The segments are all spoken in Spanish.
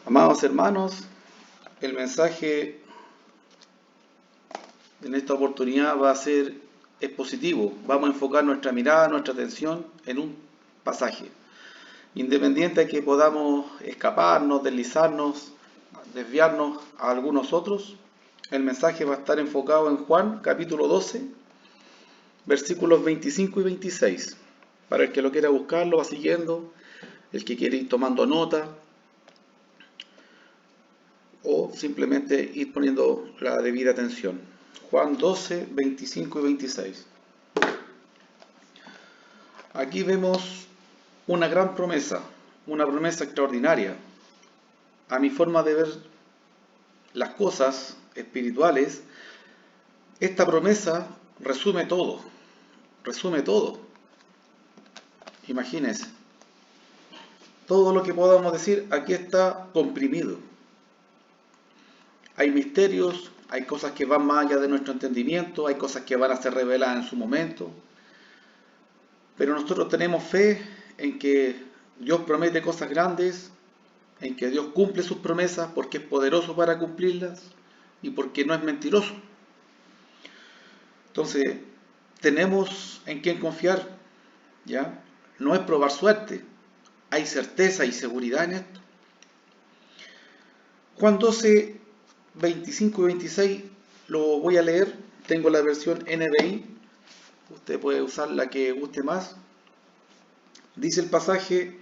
Amados hermanos, el mensaje en esta oportunidad va a ser expositivo. Vamos a enfocar nuestra mirada, nuestra atención en un pasaje. Independiente de que podamos escaparnos, deslizarnos, desviarnos a algunos otros, el mensaje va a estar enfocado en Juan capítulo 12, versículos 25 y 26. Para el que lo quiera buscar, lo va siguiendo. El que quiere ir tomando nota, o simplemente ir poniendo la debida atención. Juan 12, 25 y 26. Aquí vemos una gran promesa, una promesa extraordinaria. A mi forma de ver las cosas espirituales, esta promesa resume todo, resume todo. Imagínense, todo lo que podamos decir aquí está comprimido. Hay misterios, hay cosas que van más allá de nuestro entendimiento, hay cosas que van a ser reveladas en su momento. Pero nosotros tenemos fe en que Dios promete cosas grandes, en que Dios cumple sus promesas porque es poderoso para cumplirlas y porque no es mentiroso. Entonces, tenemos en quién confiar, ¿ya? No es probar suerte, hay certeza y seguridad en esto. Juan 12, 25 y 26 lo voy a leer, tengo la versión NBI, usted puede usar la que guste más. Dice el pasaje: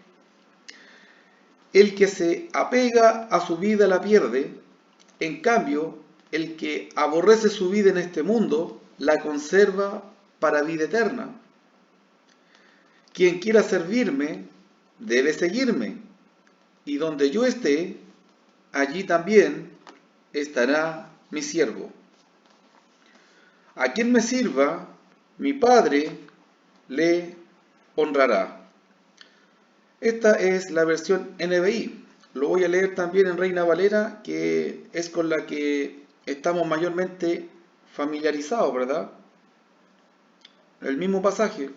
el que se apega a su vida la pierde, en cambio, el que aborrece su vida en este mundo la conserva para vida eterna. Quien quiera servirme debe seguirme, y donde yo esté, allí también estará mi siervo. A quien me sirva, mi Padre le honrará. Esta es la versión NBI. Lo voy a leer también en Reina Valera, que es con la que estamos mayormente familiarizados, ¿verdad? El mismo pasaje,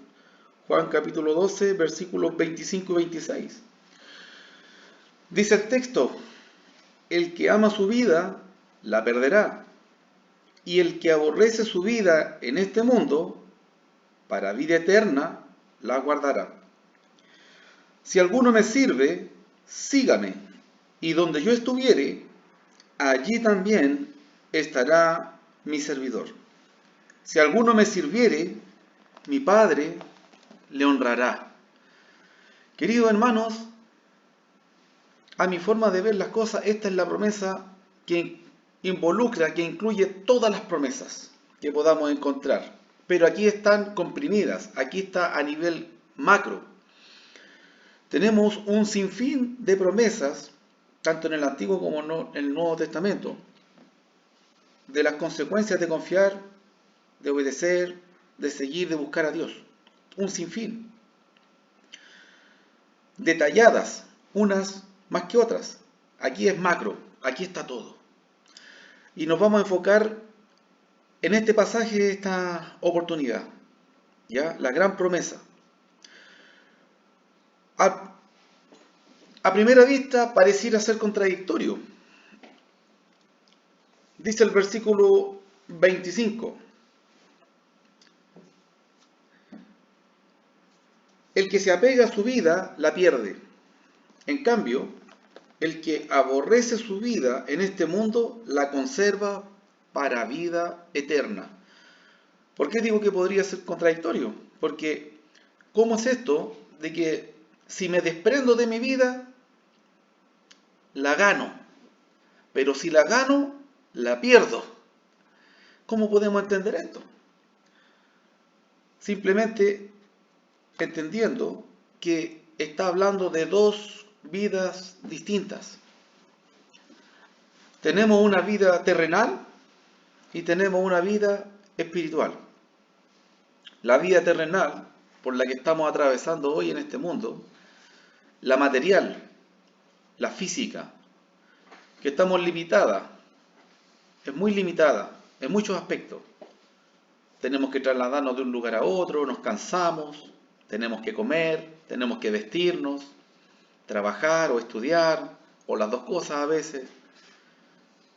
Juan capítulo 12, versículos 25 y 26. Dice el texto: el que ama su vida, la perderá, y el que aborrece su vida en este mundo, para vida eterna, la guardará. Si alguno me sirve, sígame, y donde yo estuviere, allí también estará mi servidor. Si alguno me sirviere, mi Padre le honrará. Queridos hermanos, a mi forma de ver las cosas, esta es la promesa que involucra, que incluye todas las promesas que podamos encontrar. Pero aquí están comprimidas, aquí está a nivel macro. Tenemos un sinfín de promesas, tanto en el Antiguo como en el Nuevo Testamento, de las consecuencias de confiar, de obedecer, de seguir, de buscar a Dios. Un sinfín. Detalladas, unas más que otras. Aquí es macro, aquí está todo. Y nos vamos a enfocar en este pasaje, esta oportunidad, ¿ya? La gran promesa. A primera vista pareciera ser contradictorio. Dice el versículo 25: el que se apega a su vida la pierde. En cambio, el que aborrece su vida en este mundo la conserva para vida eterna. ¿Por qué digo que podría ser contradictorio? Porque, ¿cómo es esto de que si me desprendo de mi vida, la gano? Pero si la gano, la pierdo. ¿Cómo podemos entender esto? Simplemente entendiendo que está hablando de dos vidas distintas. Tenemos una vida terrenal y tenemos una vida espiritual. La vida terrenal, por la que estamos atravesando hoy en este mundo, la material, la física, que estamos limitada, es muy limitada en muchos aspectos. Tenemos que trasladarnos de un lugar a otro, nos cansamos, tenemos que comer, tenemos que vestirnos, trabajar o estudiar, o las dos cosas a veces,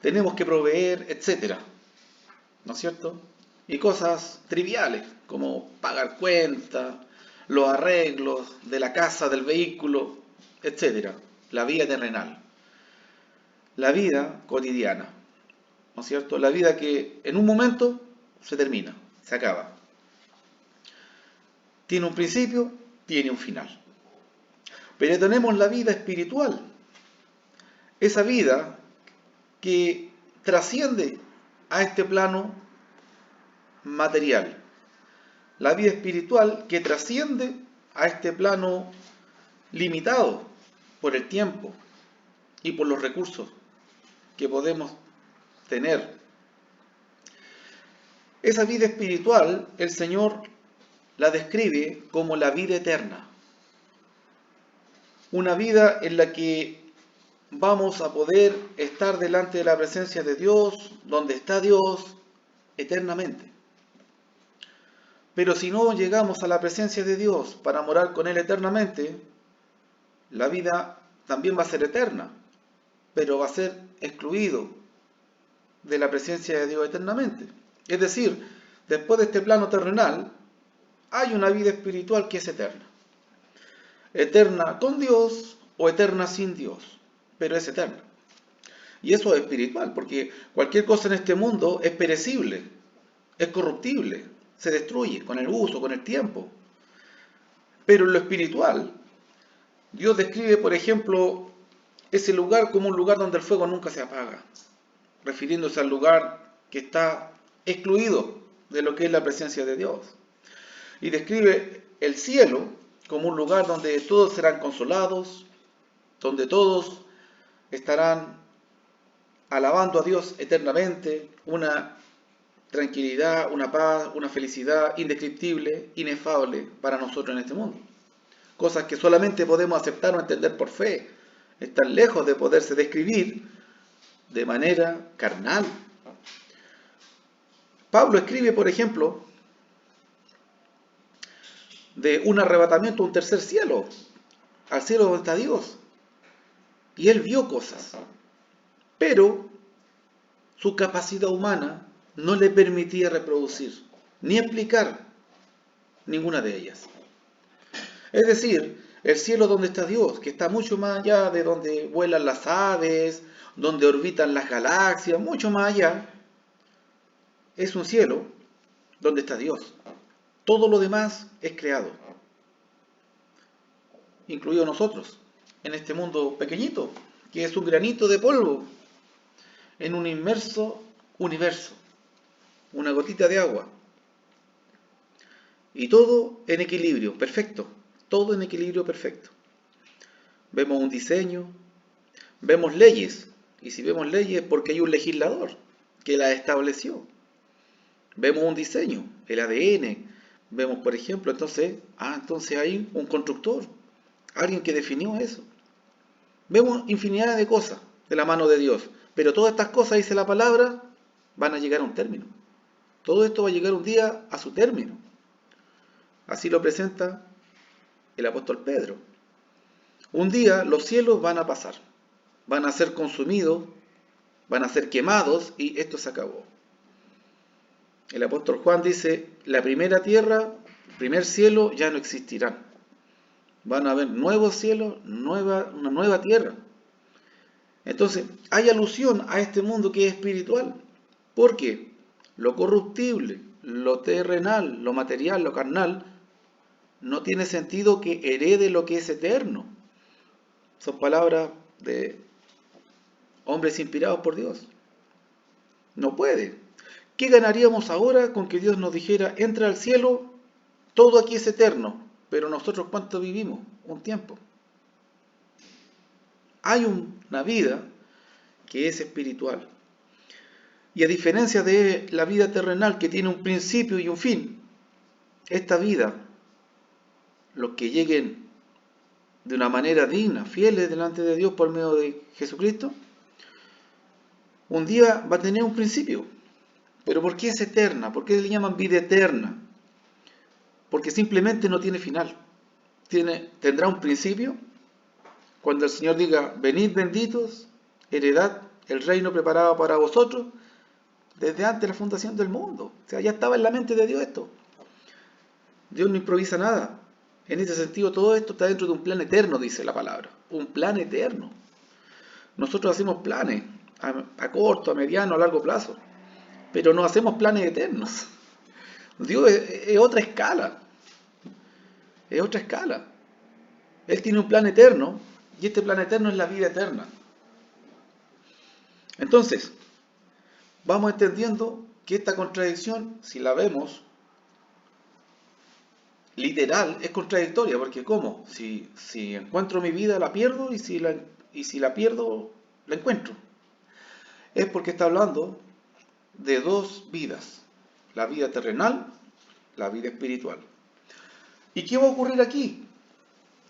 tenemos que proveer, etcétera, ¿no es cierto? Y cosas triviales, como pagar cuentas, los arreglos de la casa, del vehículo, etcétera. La vida terrenal, la vida cotidiana, ¿no es cierto? La vida que en un momento se termina, se acaba. Tiene un principio, tiene un final. Pero tenemos la vida espiritual, esa vida que trasciende a este plano material. La vida espiritual que trasciende a este plano limitado por el tiempo y por los recursos que podemos tener. Esa vida espiritual, el Señor la describe como la vida eterna. Una vida en la que vamos a poder estar delante de la presencia de Dios, donde está Dios, eternamente. Pero si no llegamos a la presencia de Dios para morar con Él eternamente, la vida también va a ser eterna, pero va a ser excluido de la presencia de Dios eternamente. Es decir, después de este plano terrenal, hay una vida espiritual que es eterna. Eterna con Dios o eterna sin Dios, pero es eterna. Y eso es espiritual, porque cualquier cosa en este mundo es perecible, es corruptible, se destruye con el uso, con el tiempo. Pero en lo espiritual, Dios describe, por ejemplo, ese lugar como un lugar donde el fuego nunca se apaga, refiriéndose al lugar que está excluido de lo que es la presencia de Dios. Y describe el cielo como un lugar donde todos serán consolados, donde todos estarán alabando a Dios eternamente, una tranquilidad, una paz, una felicidad indescriptible, inefable para nosotros en este mundo. Cosas que solamente podemos aceptar o entender por fe, están lejos de poderse describir de manera carnal. Pablo escribe, por ejemplo, de un arrebatamiento a un tercer cielo, al cielo donde está Dios. Y él vio cosas, pero su capacidad humana no le permitía reproducir ni explicar ninguna de ellas. Es decir, el cielo donde está Dios, que está mucho más allá de donde vuelan las aves, donde orbitan las galaxias, mucho más allá, es un cielo donde está Dios. Todo lo demás es creado, incluido nosotros, en este mundo pequeñito, que es un granito de polvo, en un inmenso universo, una gotita de agua. Y todo en equilibrio, perfecto, todo en equilibrio perfecto. Vemos un diseño, vemos leyes, y si vemos leyes es porque hay un legislador que las estableció. Vemos un diseño, el ADN, vemos por ejemplo, entonces hay un constructor, alguien que definió eso. Vemos infinidad de cosas de la mano de Dios, pero todas estas cosas, dice la palabra, van a llegar a un término. Todo esto va a llegar un día a su término. Así lo presenta el apóstol Pedro. Un día los cielos van a pasar, van a ser consumidos, van a ser quemados y esto se acabó. El apóstol Juan dice, la primera tierra, el primer cielo ya no existirán. Van a haber nuevos cielos, una nueva tierra. Entonces, hay alusión a este mundo que es espiritual, porque lo corruptible, lo terrenal, lo material, lo carnal, no tiene sentido que herede lo que es eterno. Son palabras de hombres inspirados por Dios. No puede. ¿Qué ganaríamos ahora con que Dios nos dijera, entra al cielo, todo aquí es eterno, pero nosotros cuánto vivimos? Un tiempo. Hay una vida que es espiritual. Y a diferencia de la vida terrenal que tiene un principio y un fin, esta vida, los que lleguen de una manera digna, fieles delante de Dios por medio de Jesucristo, un día va a tener un principio. ¿Pero por qué es eterna? ¿Por qué le llaman vida eterna? Porque simplemente no tiene final. Tendrá un principio, Cuando el Señor diga, venid benditos, heredad el reino preparado para vosotros, desde antes de la fundación del mundo. O sea, ya estaba en la mente de Dios esto. Dios no improvisa nada. En ese sentido, todo esto está dentro de un plan eterno, dice la palabra. Un plan eterno. Nosotros hacemos planes a corto, a mediano, a largo plazo, pero no hacemos planes eternos. Dios es otra escala. Es otra escala. Él tiene un plan eterno y este plan eterno es la vida eterna. Entonces, vamos entendiendo que esta contradicción, si la vemos literal, es contradictoria, porque ¿cómo? Si encuentro mi vida, la pierdo, y si la pierdo, la encuentro. Es porque está hablando de dos vidas, la vida terrenal, la vida espiritual. ¿Y qué va a ocurrir aquí?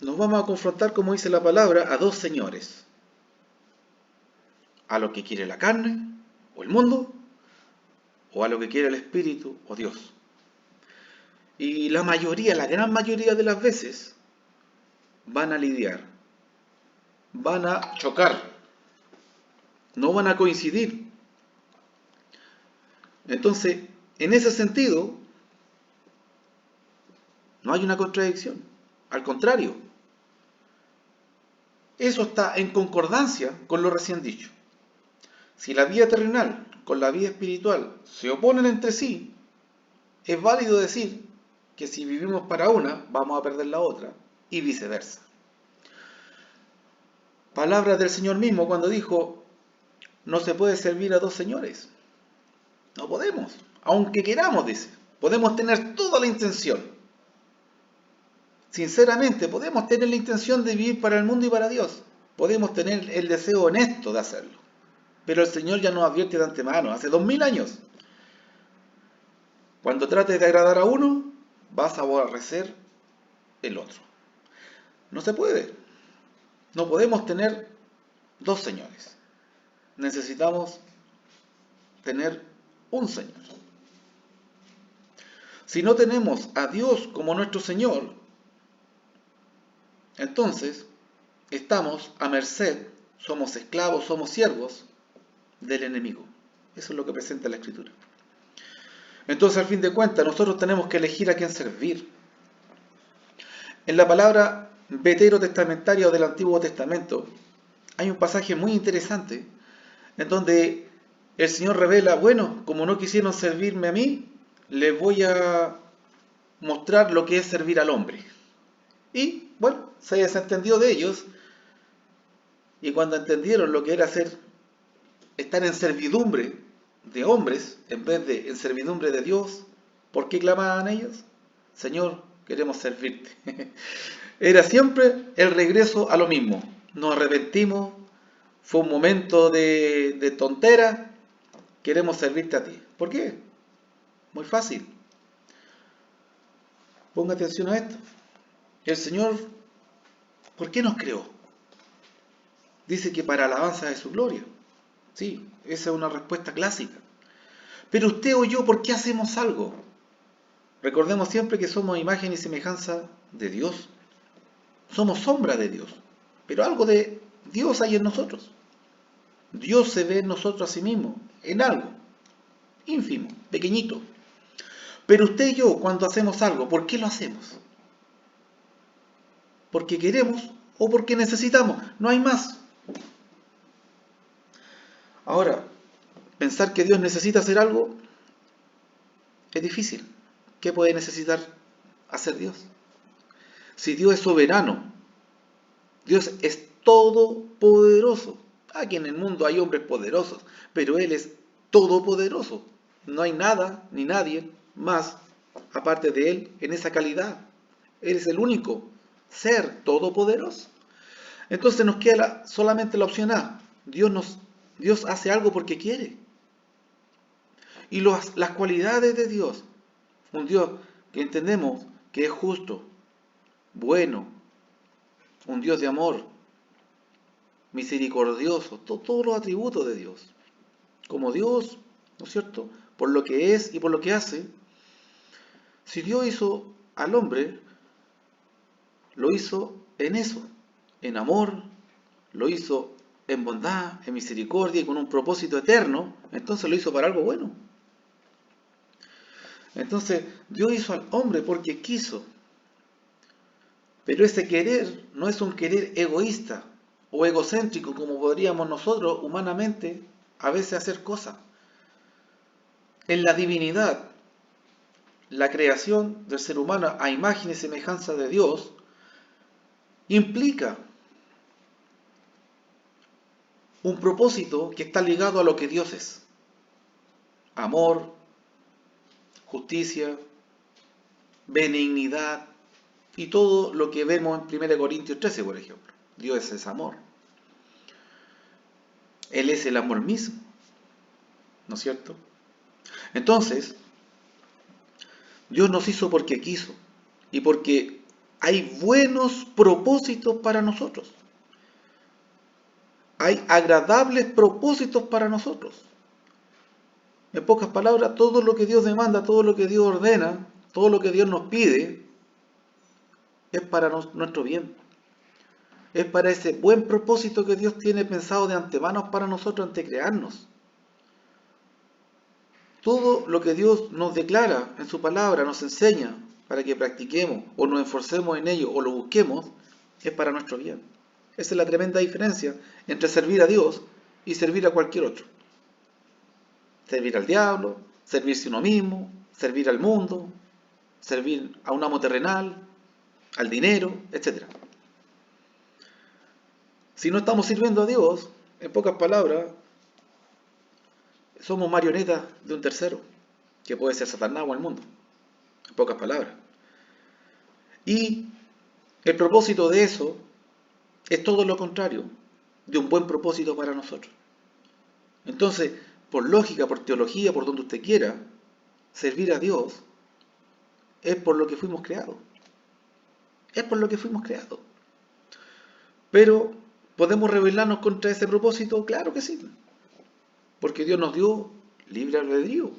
Nos vamos a confrontar, como dice la palabra, a dos señores. A lo que quiere la carne, o el mundo, o a lo que quiere el espíritu, o Dios. Y la gran mayoría de las veces, van a lidiar, van a chocar, no van a coincidir. Entonces, en ese sentido, no hay una contradicción. Al contrario, eso está en concordancia con lo recién dicho. Si la vida terrenal con la vida espiritual se oponen entre sí, es válido decir que si vivimos para una, vamos a perder la otra, y viceversa. Palabras del Señor mismo cuando dijo, no se puede servir a dos señores. No podemos, aunque queramos, dice. Podemos tener toda la intención. Sinceramente, podemos tener la intención de vivir para el mundo y para Dios. Podemos tener el deseo honesto de hacerlo. Pero el Señor ya nos advierte de antemano, hace 2000 años. Cuando trates de agradar a uno, vas a aborrecer el otro. No se puede. No podemos tener dos señores. Necesitamos tener un Señor. Si no tenemos a Dios como nuestro Señor, entonces estamos a merced, somos esclavos, somos siervos del enemigo. Eso es lo que presenta la Escritura. Entonces, al fin de cuentas, nosotros tenemos que elegir a quién servir. En la palabra veterotestamentaria del Antiguo Testamento, hay un pasaje muy interesante en donde el Señor revela, bueno, como no quisieron servirme a mí, les voy a mostrar lo que es servir al hombre. Y, bueno, se desentendió de ellos, y cuando entendieron lo que era estar en servidumbre de hombres, en vez de en servidumbre de Dios, ¿por qué clamaban ellos? Señor, queremos servirte. Era siempre el regreso a lo mismo. Nos arrepentimos, fue un momento de tontera, queremos servirte a ti. ¿Por qué? Muy fácil. Ponga atención a esto. El Señor, ¿por qué nos creó? Dice que para alabanza de su gloria. Sí, esa es una respuesta clásica. Pero usted o yo, ¿por qué hacemos algo? Recordemos siempre que somos imagen y semejanza de Dios. Somos sombra de Dios. Pero algo de Dios hay en nosotros. Dios se ve en nosotros a sí mismo, en algo ínfimo, pequeñito. Pero usted y yo, cuando hacemos algo, ¿por qué lo hacemos? ¿Porque queremos o porque necesitamos? No hay más. Ahora, pensar que Dios necesita hacer algo es difícil. ¿Qué puede necesitar hacer Dios? Si Dios es soberano, Dios es todopoderoso. Aquí en el mundo hay hombres poderosos, pero Él es todopoderoso. No hay nada ni nadie más aparte de Él en esa calidad. Él es el único ser todopoderoso. Entonces nos queda solamente la opción A. Dios hace algo porque quiere. Y las cualidades de Dios, un Dios que entendemos que es justo, bueno, un Dios de amor, misericordioso, todos los atributos de Dios. Como Dios, ¿no es cierto? Por lo que es y por lo que hace. Si Dios hizo al hombre, lo hizo en eso, en amor, lo hizo en bondad, en misericordia y con un propósito eterno, entonces lo hizo para algo bueno. Entonces, Dios hizo al hombre porque quiso. Pero ese querer no es un querer egoísta o egocéntrico como podríamos nosotros humanamente a veces hacer cosas. En la divinidad, la creación del ser humano a imagen y semejanza de Dios implica un propósito que está ligado a lo que Dios es. Amor, justicia, benignidad y todo lo que vemos en 1 Corintios 13, por ejemplo. Dios es amor. Él es el amor mismo, ¿no es cierto? Entonces, Dios nos hizo porque quiso y porque hay buenos propósitos para nosotros. Hay agradables propósitos para nosotros. En pocas palabras, todo lo que Dios demanda, todo lo que Dios ordena, todo lo que Dios nos pide, es para nuestro bien. Es para ese buen propósito que Dios tiene pensado de antemano para nosotros antes de crearnos. Todo lo que Dios nos declara en su palabra, nos enseña para que practiquemos o nos esforcemos en ello o lo busquemos, es para nuestro bien. Esa es la tremenda diferencia entre servir a Dios y servir a cualquier otro. Servir al diablo, servirse a uno mismo, servir al mundo, servir a un amo terrenal, al dinero, etc. Si no estamos sirviendo a Dios, en pocas palabras, somos marionetas de un tercero, que puede ser Satanás o el mundo, en pocas palabras. Y el propósito de eso es todo lo contrario, de un buen propósito para nosotros. Entonces, por lógica, por teología, por donde usted quiera, servir a Dios es por lo que fuimos creados. Es por lo que fuimos creados. Pero, ¿podemos rebelarnos contra ese propósito? Claro que sí. Porque Dios nos dio libre albedrío.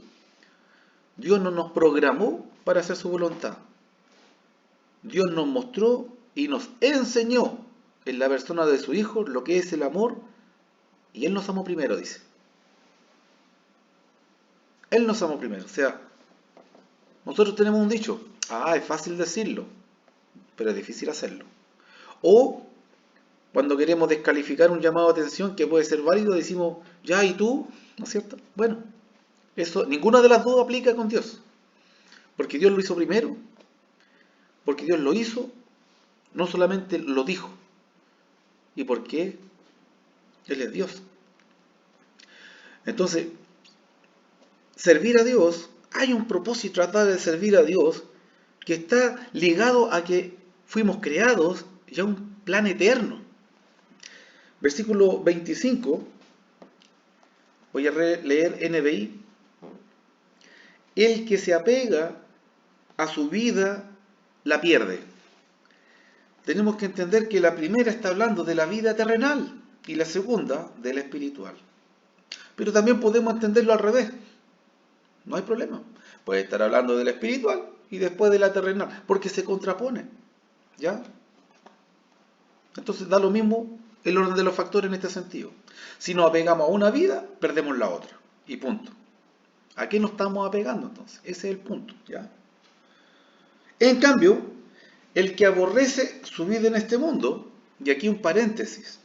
Dios no nos programó para hacer su voluntad. Dios nos mostró y nos enseñó en la persona de su Hijo lo que es el amor, y Él nos amó primero, dice. Él nos amó primero. O sea, nosotros tenemos un dicho, es fácil decirlo, pero es difícil hacerlo. O, cuando queremos descalificar un llamado de atención que puede ser válido, decimos, ya, ¿y tú? ¿No es cierto? Bueno, eso, ninguna de las dos aplica con Dios. Porque Dios lo hizo primero, porque Dios lo hizo, no solamente lo dijo, y porque Él es Dios. Entonces, servir a Dios, hay un propósito tratar de servir a Dios que está ligado a que fuimos creados ya un plan eterno. Versículo 25, voy a leer NBI. El que se apega a su vida la pierde. Tenemos que entender que la primera está hablando de la vida terrenal y la segunda de la espiritual. Pero también podemos entenderlo al revés. No hay problema. Puede estar hablando de la espiritual y después de la terrenal, porque se contraponen. ¿Ya? Entonces da lo mismo el orden de los factores en este sentido. Si nos apegamos a una vida, perdemos la otra. Y punto. ¿A qué nos estamos apegando entonces? Ese es el punto. ¿Ya? En cambio, el que aborrece su vida en este mundo, y aquí un paréntesis,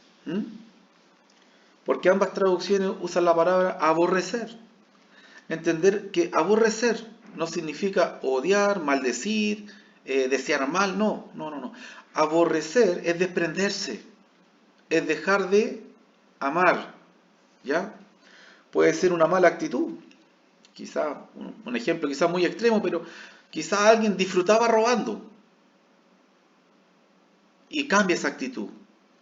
porque ambas traducciones usan la palabra aborrecer. Entender que aborrecer no significa odiar, maldecir, desear mal, no. Aborrecer es desprenderse, es dejar de amar, ¿ya? Puede ser una mala actitud, quizá, un ejemplo quizá muy extremo, pero quizá alguien disfrutaba robando y cambia esa actitud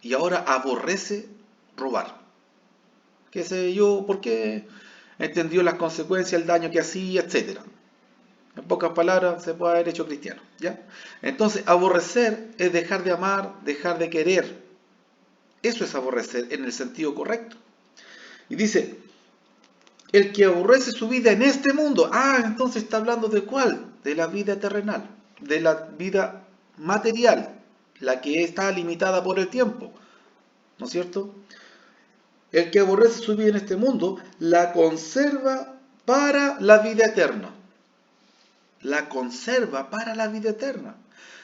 y ahora aborrece robar. ¿Qué sé yo? ¿Por qué? Entendió las consecuencias, el daño que hacía, etc. En pocas palabras, se puede haber hecho cristiano, ¿ya? Entonces, aborrecer es dejar de amar, dejar de querer. Eso es aborrecer en el sentido correcto. Y dice, el que aborrece su vida en este mundo, entonces está hablando de ¿cuál? De la vida terrenal, de la vida material, la que está limitada por el tiempo. ¿no es cierto? El que aborrece su vida en este mundo, la conserva para la vida eterna. La conserva para la vida eterna.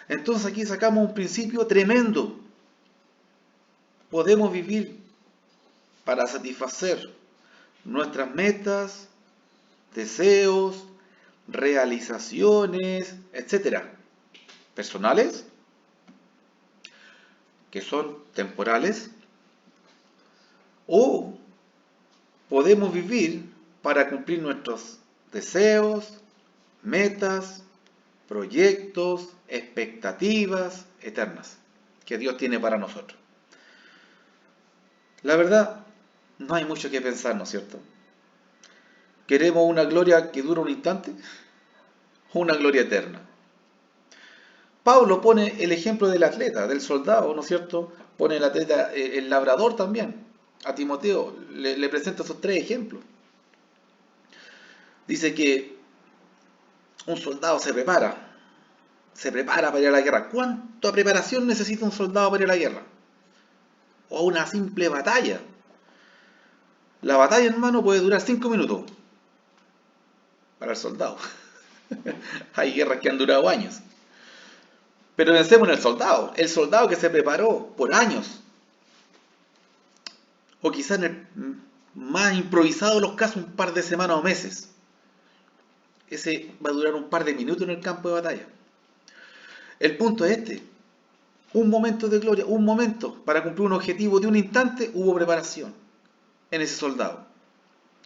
Entonces aquí sacamos un principio tremendo. Podemos vivir para satisfacer nuestras metas, deseos, realizaciones, etcétera, personales, que son temporales, o podemos vivir para cumplir nuestros deseos, metas, proyectos, expectativas eternas que Dios tiene para nosotros. La verdad, no hay mucho que pensar, ¿no es cierto? ¿Queremos una gloria que dura un instante o una gloria eterna? Pablo pone el ejemplo del atleta, del soldado, ¿no es cierto? Pone el atleta, el labrador también. A Timoteo le presenta esos tres ejemplos. Dice que un soldado se prepara para ir a la guerra. ¿Cuánta preparación necesita un soldado para ir a la guerra? O una simple batalla. La batalla, hermano, puede durar 5 minutos para el soldado. Hay guerras que han durado años. Pero pensemos en el soldado que se preparó por años. O quizás en el más improvisado de los casos, un par de semanas o meses. Ese va a durar un par de minutos en el campo de batalla. El punto es este. Un momento de gloria, un momento para cumplir un objetivo de un instante, hubo preparación en ese soldado.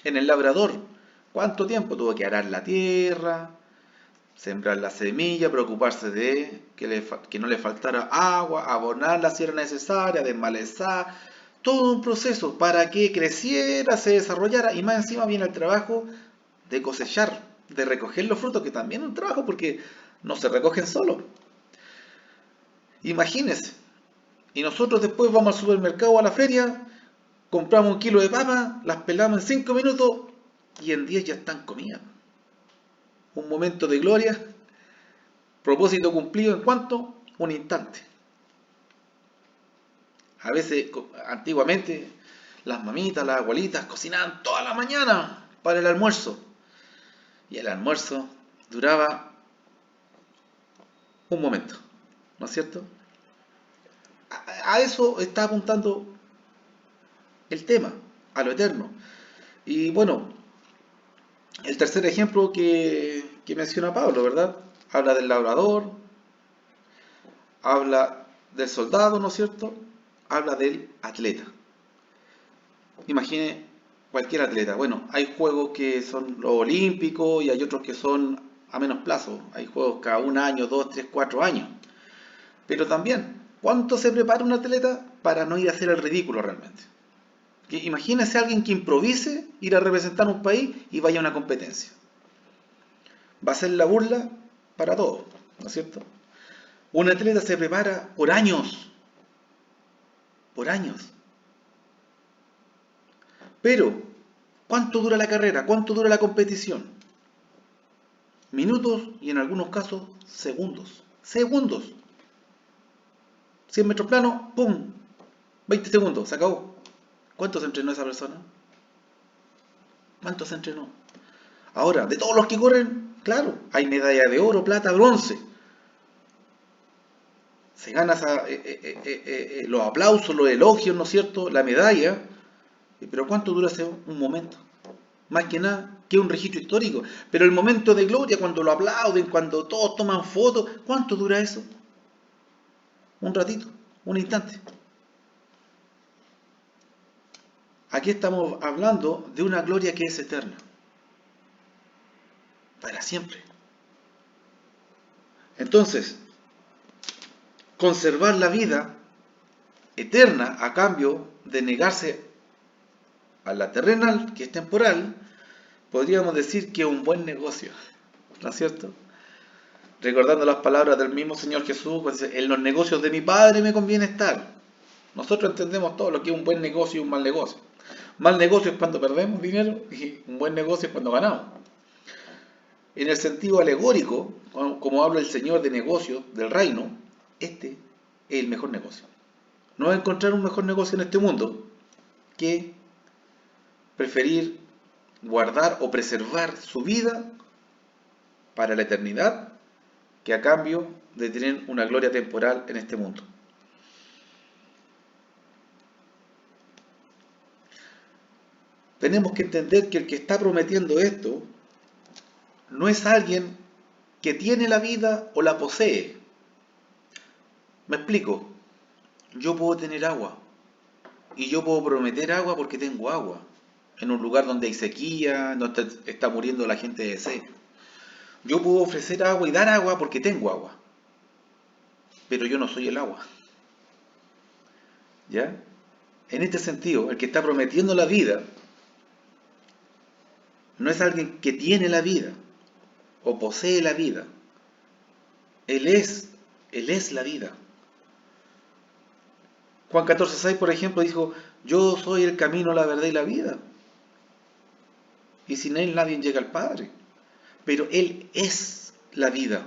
En el labrador, ¿cuánto tiempo tuvo que arar la tierra, sembrar la semilla, preocuparse de que no le faltara agua, abonarla si era necesaria, desmalezar? Todo un proceso para que creciera, se desarrollara, y más encima viene el trabajo de cosechar, de recoger los frutos, que también es un trabajo porque no se recogen solos. Imagínense, y nosotros después vamos al supermercado o a la feria, compramos un kilo de papas, las pelamos en 5 minutos y en 10 ya están comidas. Un momento de gloria, propósito cumplido en cuánto, un instante. A veces, antiguamente, las mamitas, las abuelitas cocinaban toda la mañana para el almuerzo. Y el almuerzo duraba un momento, ¿no es cierto? A eso está apuntando el tema, a lo eterno. Y bueno, el tercer ejemplo que menciona Pablo, ¿verdad? Habla del labrador, habla del soldado, ¿no es cierto? Habla del atleta. Imagine cualquier atleta. Bueno, hay juegos que son los olímpicos y hay otros que son a menos plazo. Hay juegos cada 1 año, 2, 3, 4 años. Pero también, ¿cuánto se prepara un atleta para no ir a hacer el ridículo realmente? Que imagínese a alguien que improvise ir a representar un país y vaya a una competencia. Va a ser la burla para todos, ¿no es cierto? Un atleta se prepara por años. Por años. Pero, ¿cuánto dura la carrera? ¿Cuánto dura la competición? Minutos y en algunos casos segundos. Segundos. 100 metros plano, ¡pum! 20 segundos, se acabó. ¿Cuánto se entrenó esa persona? ¿Cuánto se entrenó? Ahora, de todos los que corren, claro, hay medalla de oro, plata, bronce. Se gana los aplausos, los elogios, ¿no es cierto? La medalla. Pero ¿cuánto dura ese un momento? Más que nada, que un registro histórico. Pero el momento de gloria, cuando lo aplauden, cuando todos toman fotos, ¿cuánto dura eso? Un ratito, un instante. Aquí estamos hablando de una gloria que es eterna. Para siempre. Entonces, conservar la vida eterna a cambio de negarse a la terrenal, que es temporal, podríamos decir que es un buen negocio, ¿no es cierto? Recordando las palabras del mismo Señor Jesús, cuando dice, en los negocios de mi Padre me conviene estar. Nosotros entendemos todo lo que es un buen negocio y un mal negocio. Mal negocio es cuando perdemos dinero y un buen negocio es cuando ganamos. En el sentido alegórico, como habla el Señor de negocios del reino, este es el mejor negocio. no va a encontrar un mejor negocio en este mundo que preferir guardar o preservar su vida para la eternidad que a cambio de tener una gloria temporal en este mundo. Tenemos que entender que el que está prometiendo esto no es alguien que tiene la vida o la posee. Me explico. Yo puedo tener agua y yo puedo prometer agua porque tengo agua en un lugar donde hay sequía, donde está muriendo la gente de sed. Yo puedo ofrecer agua y dar agua porque tengo agua, pero yo no soy el agua. ¿Ya? En este sentido, el que está prometiendo la vida no es alguien que tiene la vida o posee la vida. Él es la vida. Juan 14:6, por ejemplo, dijo, yo soy el camino, la verdad y la vida. Y sin Él nadie llega al Padre. Pero Él es la vida.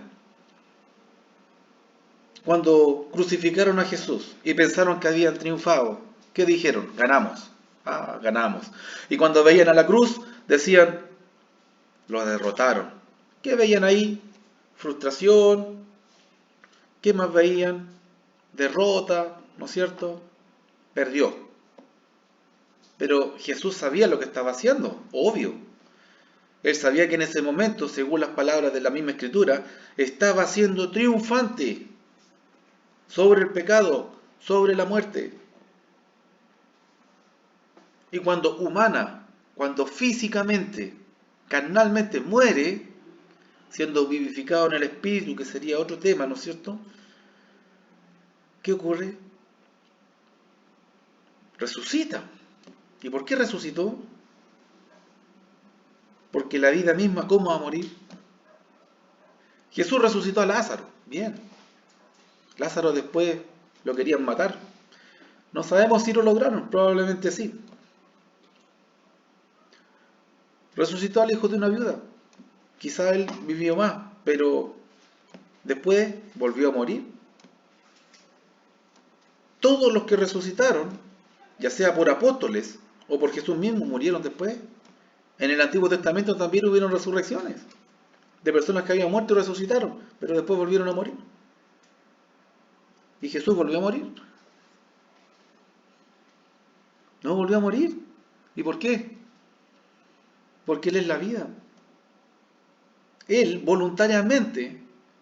Cuando crucificaron a Jesús y pensaron que habían triunfado, ¿qué dijeron? Ganamos. Ah, ganamos. Y cuando veían a la cruz, decían, lo derrotaron. ¿Qué veían ahí? Frustración. ¿Qué más veían? Derrota, ¿no es cierto? Perdió. Pero Jesús sabía lo que estaba haciendo, obvio. Él sabía que en ese momento, según las palabras de la misma Escritura, estaba siendo triunfante sobre el pecado, sobre la muerte. Y cuando físicamente, carnalmente muere, siendo vivificado en el Espíritu, que sería otro tema, ¿no es cierto? ¿Qué ocurre? Resucita. ¿Y por qué resucitó? Porque la vida misma, ¿cómo va a morir? Jesús resucitó a Lázaro, bien. Lázaro después lo querían matar. No sabemos si lo lograron, probablemente sí. Resucitó al hijo de una viuda. Quizá él vivió más, pero después volvió a morir. Todos los que resucitaron, ya sea por apóstoles o por Jesús mismo, murieron después. En el Antiguo Testamento también hubieron resurrecciones de personas que habían muerto y resucitaron, pero después volvieron a morir. Y Jesús volvió a morir. No volvió a morir. ¿Y por qué? Porque Él es la vida. Él voluntariamente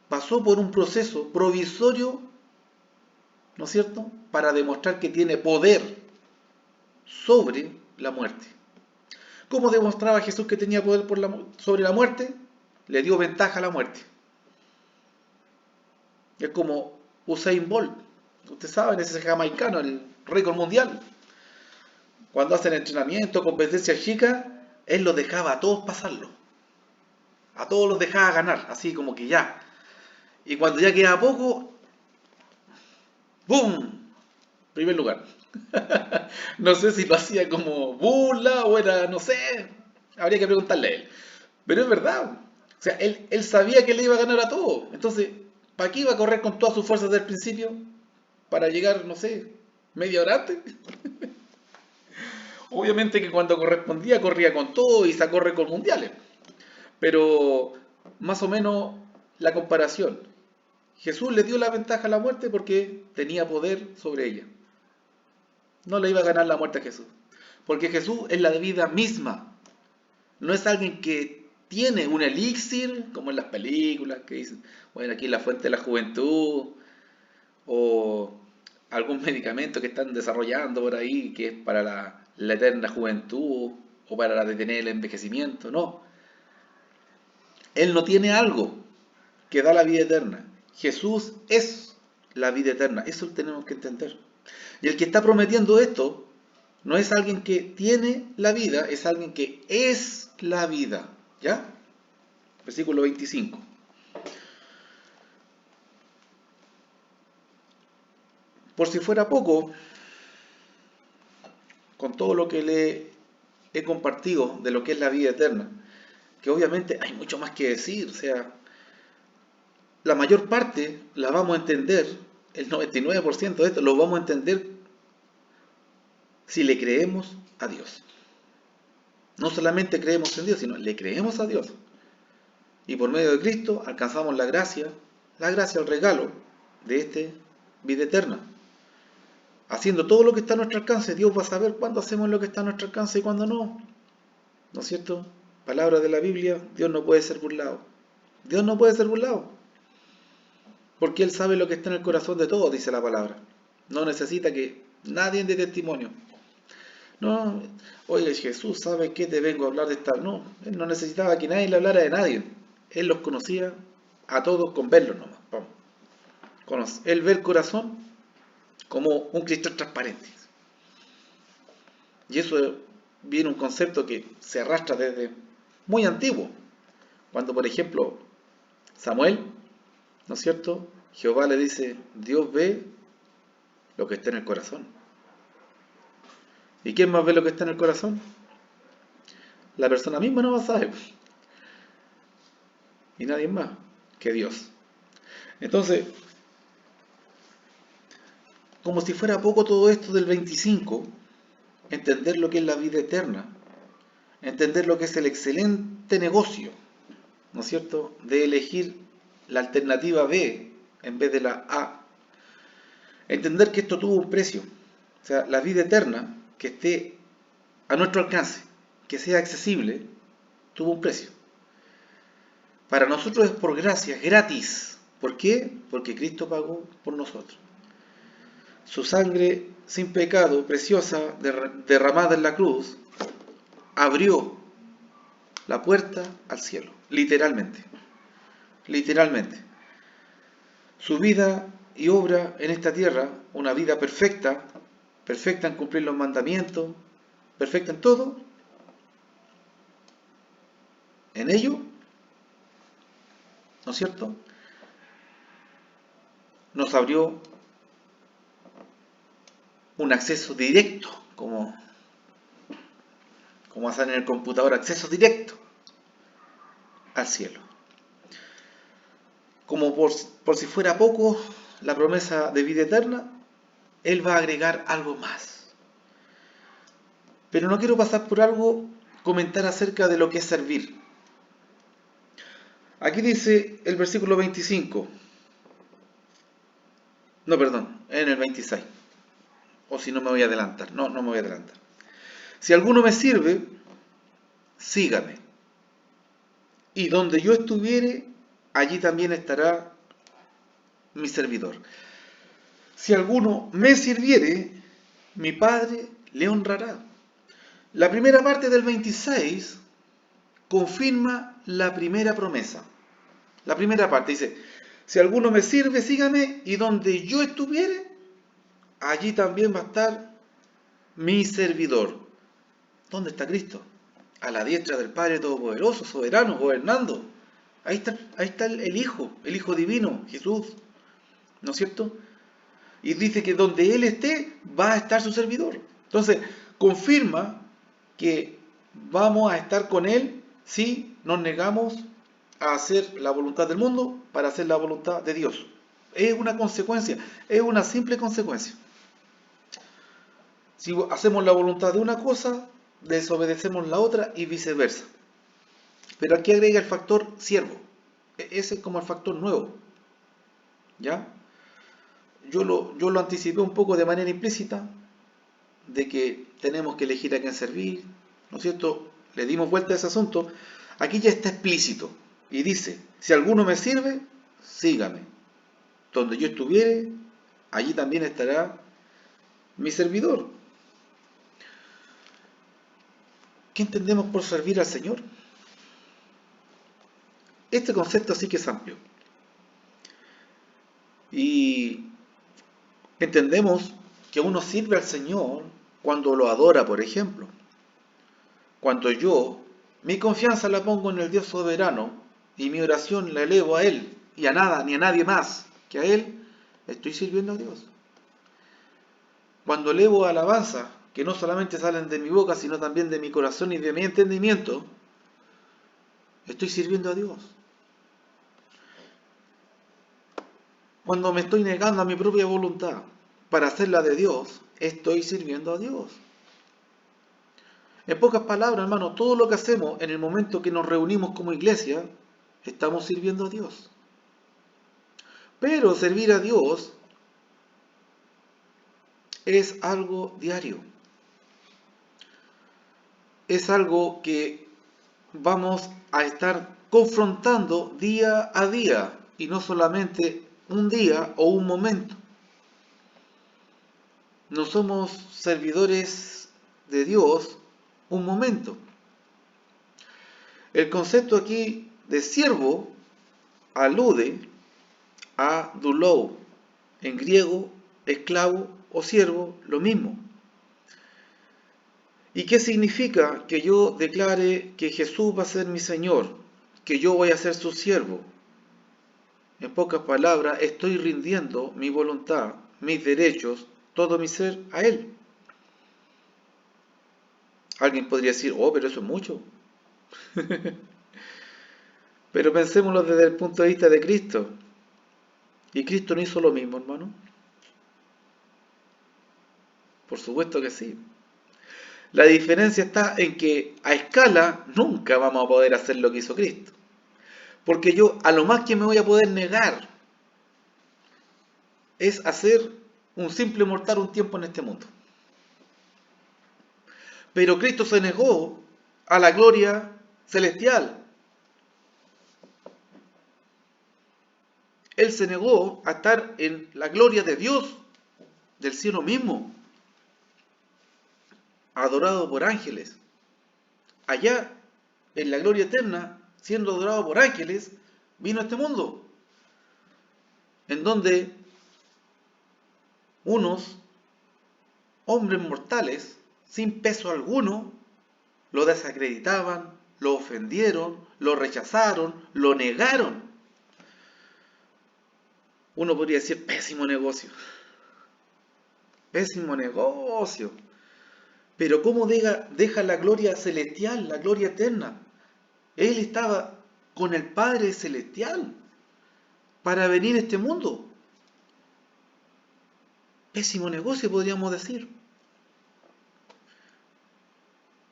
pasó por un proceso provisorio, ¿no es cierto?, para demostrar que tiene poder sobre la muerte. ¿Cómo demostraba Jesús que tenía poder sobre la muerte? Le dio ventaja a la muerte. Es como Usain Bolt. Ustedes saben, ese jamaicano, el récord mundial. Cuando hacen entrenamiento, competencias chicas, él los dejaba a todos pasarlo. A todos los dejaba ganar, así como que ya. Y cuando ya quedaba poco, ¡boom! Primer lugar. No sé si lo hacía como burla o era, no sé, habría que preguntarle a él. Pero es verdad. O sea, él sabía que le iba a ganar a todo. Entonces, ¿para qué iba a correr con todas sus fuerzas desde el principio? Para llegar, no sé, media hora antes. Obviamente que cuando correspondía corría con todo y sacó récords mundiales. Pero más o menos la comparación. Jesús le dio la ventaja a la muerte porque tenía poder sobre ella. No le iba a ganar la muerte a Jesús. Porque Jesús es la vida misma. No es alguien que tiene un elixir, como en las películas, que dicen, bueno, aquí es la fuente de la juventud, o algún medicamento que están desarrollando por ahí, que es para la eterna juventud, o para detener el envejecimiento. No. Él no tiene algo que da la vida eterna. Jesús es la vida eterna. Eso tenemos que entender. Y el que está prometiendo esto no es alguien que tiene la vida, es alguien que es la vida. ¿Ya? Versículo 25. Por si fuera poco, con todo lo que le he compartido de lo que es la vida eterna, que obviamente hay mucho más que decir, o sea, la mayor parte la vamos a entender, el 99% de esto lo vamos a entender si le creemos a Dios. No solamente creemos en Dios, sino le creemos a Dios. Y por medio de Cristo alcanzamos la gracia, el regalo de este vida eterna. Haciendo todo lo que está a nuestro alcance, Dios va a saber cuándo hacemos lo que está a nuestro alcance y cuándo no. ¿No es cierto? Palabra de la Biblia, Dios no puede ser burlado. Dios no puede ser burlado. Porque Él sabe lo que está en el corazón de todos, dice la palabra. No necesita que nadie dé testimonio. No, oye, Jesús, ¿sabe qué te vengo a hablar de esta? No, Él no necesitaba que nadie le hablara de nadie. Él los conocía a todos con verlos nomás. Vamos. Él ve el corazón como un cristal transparente. Y eso viene un concepto que se arrastra desde muy antiguo. Cuando, por ejemplo, Samuel, ¿no es cierto? Jehová le dice, Dios ve lo que está en el corazón. ¿Y quién más ve lo que está en el corazón? La persona misma no lo sabe. Y nadie más que Dios. Entonces, como si fuera poco todo esto del 25, entender lo que es la vida eterna, entender lo que es el excelente negocio, ¿no es cierto?, de elegir la alternativa B en vez de la A. Entender que esto tuvo un precio. O sea, la vida eterna, que esté a nuestro alcance, que sea accesible, tuvo un precio. Para nosotros es por gracia, es gratis. ¿Por qué? Porque Cristo pagó por nosotros. Su sangre sin pecado, preciosa, derramada en la cruz, abrió la puerta al cielo, literalmente. Literalmente. Su vida y obra en esta tierra, una vida perfecta, perfecta en cumplir los mandamientos, perfecta en todo, en ello, ¿no es cierto?, nos abrió un acceso directo, como hacen en el computador, acceso directo al cielo. Como por si fuera poco la promesa de vida eterna, Él va a agregar algo más. Pero no quiero pasar por algo, comentar acerca de lo que es servir. Aquí dice el versículo 25. No, perdón, en el 26. O si no me voy a adelantar. No me voy a adelantar. Si alguno me sirve, sígame. Y donde yo estuviere, allí también estará mi servidor. Si alguno me sirviere, mi Padre le honrará. La primera parte del 26 confirma la primera promesa. La primera parte dice, si alguno me sirve, sígame, y donde yo estuviere, allí también va a estar mi servidor. ¿Dónde está Cristo? A la diestra del Padre Todopoderoso, soberano, gobernando. Ahí está el Hijo divino, Jesús. ¿No es cierto? Y dice que donde Él esté, va a estar su servidor. Entonces, confirma que vamos a estar con Él si nos negamos a hacer la voluntad del mundo para hacer la voluntad de Dios. Es una consecuencia, es una simple consecuencia. Si hacemos la voluntad de una cosa, desobedecemos la otra y viceversa. Pero aquí agrega el factor siervo. Ese es como el factor nuevo. ¿Ya? Yo lo anticipé un poco de manera implícita, de que tenemos que elegir a quién servir, ¿no es cierto? Le dimos vuelta a ese asunto. Aquí ya está explícito. Y dice, si alguno me sirve, sígame. Donde yo estuviere, allí también estará mi servidor. ¿Qué entendemos por servir al Señor? Este concepto sí que es amplio. Y entendemos que uno sirve al Señor cuando lo adora, por ejemplo. Cuando yo mi confianza la pongo en el Dios soberano y mi oración la elevo a Él y a nada ni a nadie más que a Él, estoy sirviendo a Dios. Cuando elevo alabanza, que no solamente salen de mi boca, sino también de mi corazón y de mi entendimiento, estoy sirviendo a Dios. Cuando me estoy negando a mi propia voluntad para hacer la de Dios, estoy sirviendo a Dios. En pocas palabras, hermano, todo lo que hacemos en el momento que nos reunimos como iglesia, estamos sirviendo a Dios. Pero servir a Dios es algo diario. Es algo que vamos a estar confrontando día a día y no solamente un día o un momento. No somos servidores de Dios un momento. El concepto aquí de siervo alude a doulou, en griego, esclavo o siervo, lo mismo. ¿Y qué significa que yo declare que Jesús va a ser mi Señor, que yo voy a ser su siervo? En pocas palabras, estoy rindiendo mi voluntad, mis derechos, todo mi ser a Él. Alguien podría decir, oh, pero eso es mucho. Pero pensémoslo desde el punto de vista de Cristo. ¿Y Cristo no hizo lo mismo, hermano? Por supuesto que sí. La diferencia está en que a escala nunca vamos a poder hacer lo que hizo Cristo. Porque yo a lo más que me voy a poder negar es hacer un simple mortal un tiempo en este mundo. Pero Cristo se negó a la gloria celestial. Él se negó a estar en la gloria de Dios, del cielo mismo, adorado por ángeles. Allá, en la gloria eterna, siendo adorado por ángeles, vino a este mundo, en donde unos hombres mortales, sin peso alguno, lo desacreditaban, lo ofendieron, lo rechazaron, lo negaron. Uno podría decir, pésimo negocio. Pésimo negocio. Pero ¿cómo deja la gloria celestial, la gloria eterna? Él estaba con el Padre celestial para venir a este mundo. Pésimo negocio, podríamos decir.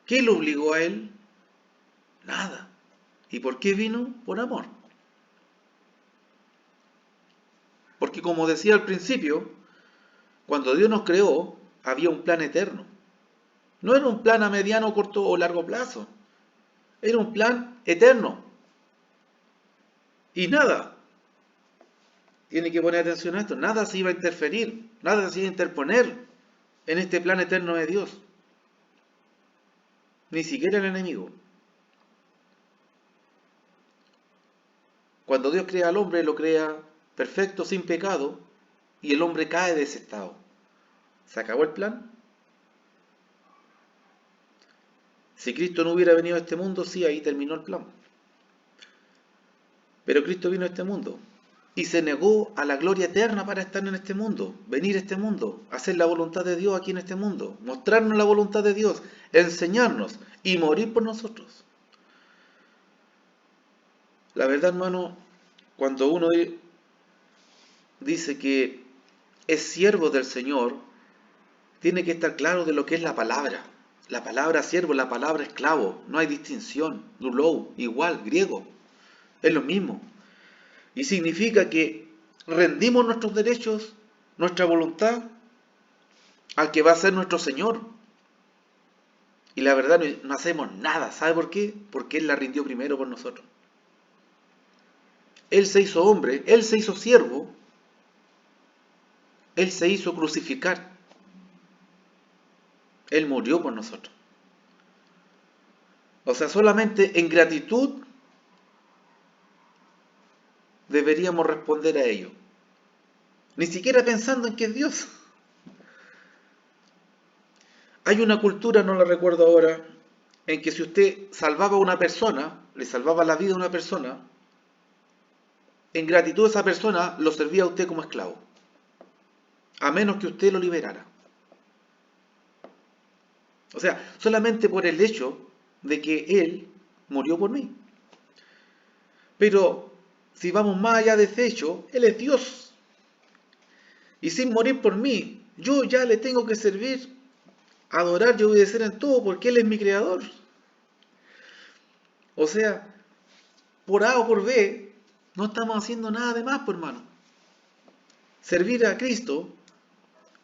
¿Qué lo obligó a él? Nada. ¿Y por qué vino? Por amor. Porque como decía al principio, cuando Dios nos creó, había un plan eterno. No era un plan a mediano, corto o largo plazo. Era un plan eterno. Y nada, tiene que poner atención a esto, nada se iba a interferir, nada se iba a interponer en este plan eterno de Dios. Ni siquiera el enemigo. Cuando Dios crea al hombre, lo crea perfecto, sin pecado, y el hombre cae de ese estado. ¿Se acabó el plan? Si Cristo no hubiera venido a este mundo, sí, ahí terminó el plan. Pero Cristo vino a este mundo y se negó a la gloria eterna para estar en este mundo, venir a este mundo, hacer la voluntad de Dios aquí en este mundo, mostrarnos la voluntad de Dios, enseñarnos y morir por nosotros. La verdad, hermano, cuando uno dice que es siervo del Señor, tiene que estar claro de lo que es la palabra. La palabra siervo, la palabra esclavo, no hay distinción. Doulou, igual, griego, es lo mismo. Y significa que rendimos nuestros derechos, nuestra voluntad, al que va a ser nuestro Señor. Y la verdad no hacemos nada. ¿Sabe por qué? Porque Él la rindió primero por nosotros. Él se hizo hombre, Él se hizo siervo, Él se hizo crucificar. Él murió por nosotros. O sea, solamente en gratitud deberíamos responder a ello. Ni siquiera pensando en que es Dios. Hay una cultura, no la recuerdo ahora, en que si usted salvaba a una persona, le salvaba la vida a una persona, en gratitud a esa persona lo servía a usted como esclavo. A menos que usted lo liberara. O sea, solamente por el hecho de que Él murió por mí. Pero si vamos más allá de ese hecho, Él es Dios. Y sin morir por mí, yo ya le tengo que servir adorar y obedecer en todo, porque Él es mi creador. O sea, por A o por B, no estamos haciendo nada de más, pues, hermano. Servir a Cristo,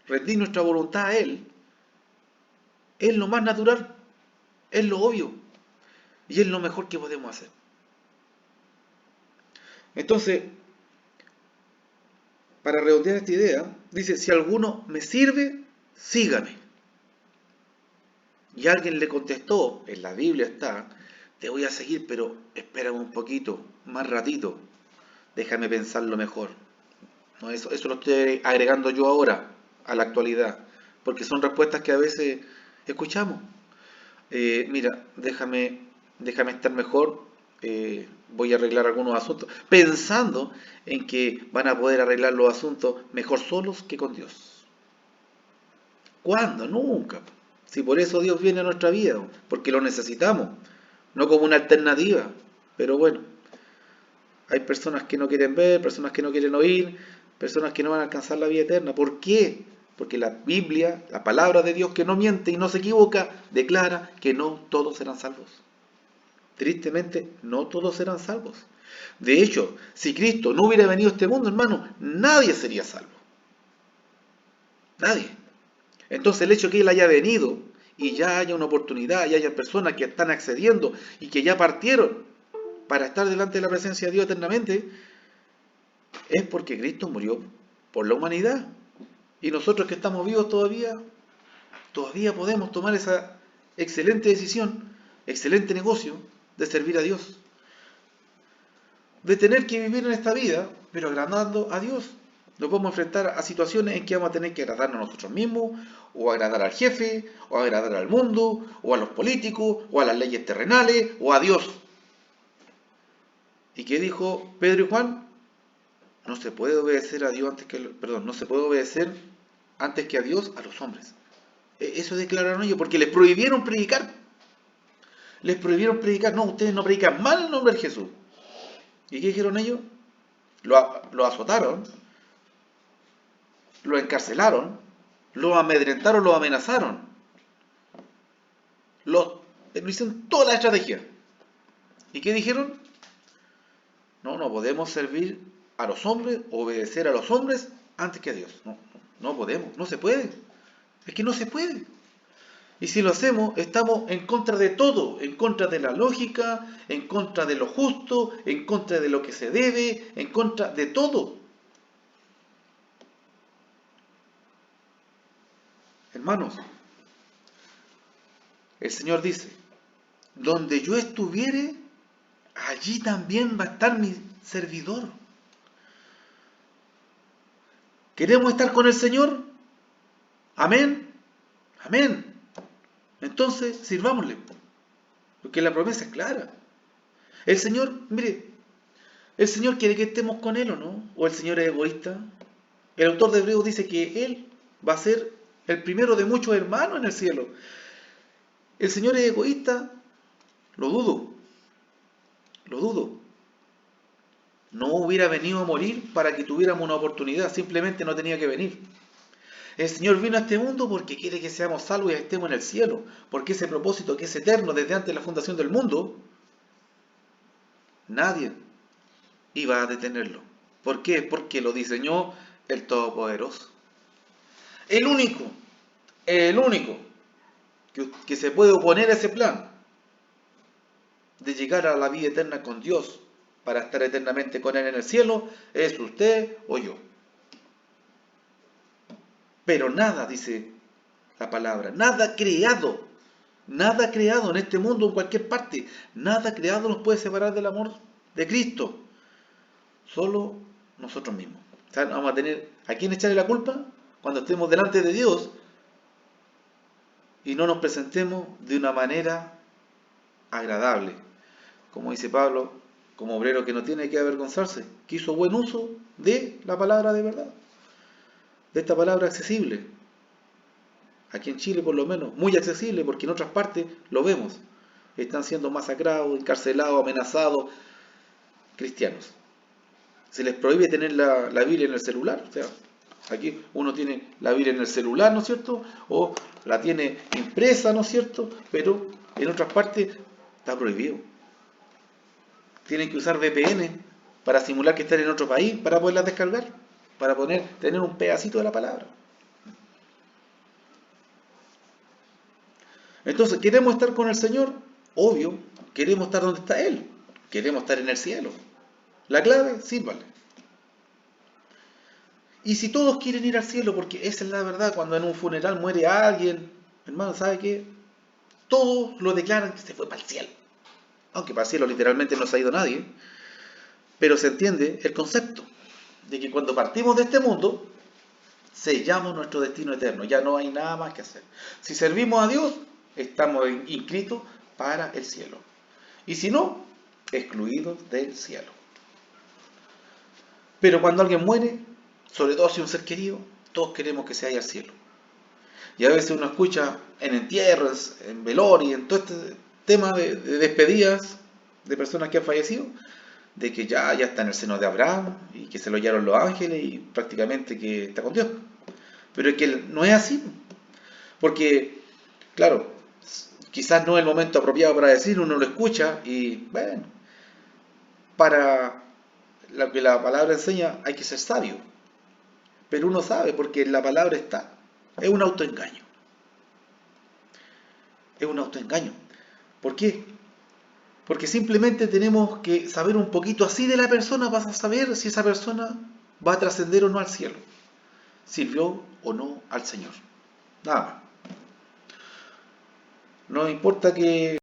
rendir nuestra voluntad a Él, es lo más natural, es lo obvio y es lo mejor que podemos hacer. Entonces, para redondear esta idea, dice, si alguno me sirve, sígame. Y alguien le contestó, en la Biblia está, te voy a seguir, pero espérame un poquito, más ratito, déjame pensarlo mejor. No, eso lo estoy agregando yo ahora, a la actualidad, porque son respuestas que a veces escuchamos. Mira, déjame estar mejor, voy a arreglar algunos asuntos, pensando en que van a poder arreglar los asuntos mejor solos que con Dios. ¿Cuándo? Nunca. Si por eso Dios viene a nuestra vida, porque lo necesitamos, no como una alternativa. Pero bueno, hay personas que no quieren ver, personas que no quieren oír, personas que no van a alcanzar la vida eterna. ¿Por qué? Porque la Biblia, la palabra de Dios que no miente y no se equivoca, declara que no todos serán salvos. Tristemente, no todos serán salvos. De hecho, si Cristo no hubiera venido a este mundo, hermano, nadie sería salvo. Nadie. Entonces el hecho de que Él haya venido y ya haya una oportunidad y haya personas que están accediendo y que ya partieron para estar delante de la presencia de Dios eternamente, es porque Cristo murió por la humanidad. Y nosotros que estamos vivos todavía podemos tomar esa excelente decisión, excelente negocio de servir a Dios. De tener que vivir en esta vida, pero agradando a Dios. Nos vamos a enfrentar a situaciones en que vamos a tener que agradarnos a nosotros mismos, o agradar al jefe, o agradar al mundo, o a los políticos, o a las leyes terrenales, o a Dios. ¿Y qué dijo Pedro y Juan? No se puede obedecer a Dios no se puede obedecer antes que a Dios a los hombres. Eso declararon ellos, porque les prohibieron predicar. Les prohibieron predicar. No, ustedes no predican mal el nombre de Jesús. ¿Y qué dijeron ellos? Lo azotaron, lo encarcelaron, lo amedrentaron, lo amenazaron. Lo hicieron toda la estrategia. ¿Y qué dijeron? No podemos servir a los hombres, obedecer a los hombres antes que a Dios. No podemos, no se puede. Es que no se puede. Y si lo hacemos, estamos en contra de todo, en contra de la lógica, en contra de lo justo, en contra de lo que se debe, en contra de todo. Hermanos, el Señor dice, donde yo estuviere, allí también va a estar mi servidor. ¿Queremos estar con el Señor? Amén. Amén. Entonces, sirvámosle. Porque la promesa es clara. El Señor, mire, el Señor quiere que estemos con Él, ¿o no? ¿O el Señor es egoísta? El autor de Hebreos dice que Él va a ser el primero de muchos hermanos en el cielo. ¿El Señor es egoísta? Lo dudo. Lo dudo. No hubiera venido a morir para que tuviéramos una oportunidad, simplemente no tenía que venir. El Señor vino a este mundo porque quiere que seamos salvos y estemos en el cielo, porque ese propósito que es eterno desde antes de la fundación del mundo, nadie iba a detenerlo. ¿Por qué? Porque lo diseñó el Todopoderoso. El único que se puede oponer a ese plan de llegar a la vida eterna con Dios para estar eternamente con Él en el cielo es usted o yo. Pero nada, dice la palabra, nada creado en este mundo, en cualquier parte, nada creado nos puede separar del amor de Cristo. Solo nosotros mismos. O sea, vamos a tener a quién echarle la culpa cuando estemos delante de Dios y no nos presentemos de una manera agradable. Como dice Pablo, como obrero que no tiene que avergonzarse, que hizo buen uso de la palabra de verdad, de esta palabra accesible. Aquí en Chile por lo menos, muy accesible, porque en otras partes lo vemos. Están siendo masacrados, encarcelados, amenazados cristianos. Se les prohíbe tener la Biblia en el celular. O sea, Aquí uno tiene la Biblia en el celular, ¿no es cierto? O la tiene impresa, ¿no es cierto? Pero en otras partes está prohibido. Tienen que usar VPN para simular que están en otro país para poderlas descargar, para tener un pedacito de la palabra. Entonces, ¿queremos estar con el Señor? Obvio, queremos estar donde está Él. Queremos estar en el cielo. La clave, sírvale. Y si todos quieren ir al cielo, porque esa es la verdad, cuando en un funeral muere alguien, hermano, ¿sabe qué? Todos lo declaran que se fue para el cielo. Aunque para el cielo literalmente no se ha ido nadie. Pero se entiende el concepto de que cuando partimos de este mundo, sellamos nuestro destino eterno. Ya no hay nada más que hacer. Si servimos a Dios, estamos inscritos para el cielo. Y si no, excluidos del cielo. Pero cuando alguien muere, sobre todo si es un ser querido, todos queremos que se vaya al cielo. Y a veces uno escucha en entierros, en velorio, en todo este tema de despedidas de personas que han fallecido, de que ya está en el seno de Abraham y que se lo hallaron los ángeles y prácticamente que está con Dios. Pero es que no es así, porque, claro, quizás no es el momento apropiado para decir, uno lo escucha y, bueno, para lo que la palabra enseña hay que ser sabio. Pero uno sabe porque en la palabra está. Es un autoengaño. Es un autoengaño. ¿Por qué? Porque simplemente tenemos que saber un poquito así de la persona para saber si esa persona va a trascender o no al cielo. Sirvió o no al Señor. Nada más. No importa que